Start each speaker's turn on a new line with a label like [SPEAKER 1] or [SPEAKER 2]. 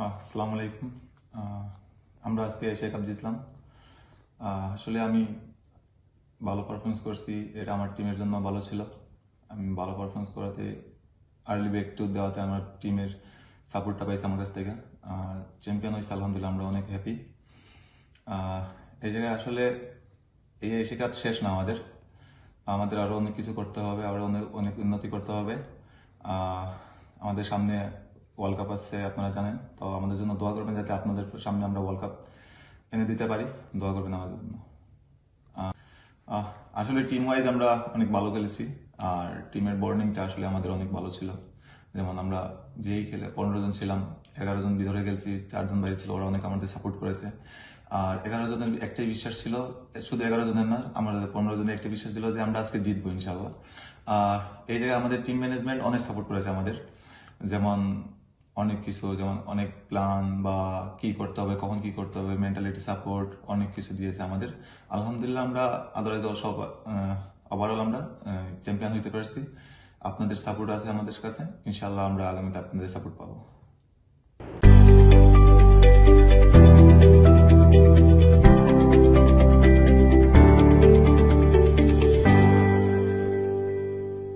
[SPEAKER 1] আসসালামু আলাইকুম। আমরা আজকে এশিয়া কাপ জিতলাম। আসলে আমি ভালো পারফরমেন্স করছি, এটা আমার টিমের জন্য ভালো ছিল। আমি ভালো পারফরমেন্স করাতে আর্লি ব্রেক টু দেওয়াতে আমার টিমের সাপোর্টটা পাইছে আমার কাছ থেকে। আর চ্যাম্পিয়ন হয়েছে, আলহামদুলিল্লাহ আমরা অনেক হ্যাপি। এই জায়গায় আসলে এই এশিয়া কাপ শেষ না, আমাদের আরও অনেক কিছু করতে হবে, আরও অনেক অনেক উন্নতি করতে হবে। আমাদের সামনে ওয়ার্ল্ড কাপ আছে, আপনারা জানেন। তো আমাদের জন্য দোয়া করবেন যাতে আপনাদের সামনে আমরা ওয়ার্ল্ড কাপ এনে দিতে পারি। দোয়া করবেন আমাদের জন্য। আসলে টিম ওয়াইজ আমরা অনেক ভালো খেলেছি, আর টিমের বর্নিংটা আসলে আমাদের অনেক ভালো ছিল। যেমন আমরা যেই খেলে 15 জন ছিলাম, 11 জন ভিতরে খেলছি, 4 জন বাইরে ছিল, ওরা অনেক আমাদের সাপোর্ট করেছে। আর 11 জনের একটাই বিশ্বাস ছিল, শুধু 11 জনের না, আমাদের 15 জনের একটা বিশ্বাস ছিল যে আমরা আজকে জিতবো ইনশাআল্লাহ। আর এই জায়গায় আমাদের টিম ম্যানেজমেন্ট অনেক সাপোর্ট করেছে আমাদের। যেমন অনেক কিছু, যেমন অনেক প্ল্যান বা কি করতে হবে, কখন কি করতে হবে, মেন্টালিটি সাপোর্ট অনেক কিছু দিয়েছে আমাদের। আলহামদুলিল্লাহ আমরা আদালত সব ওভারঅল আমরা চ্যাম্পিয়ন হইতে পারছি। আপনাদের সাপোর্ট আছে আমাদের কাছে, ইনশাআল্লাহ আমরা আগামীতে আপনাদের সাপোর্ট পাবো।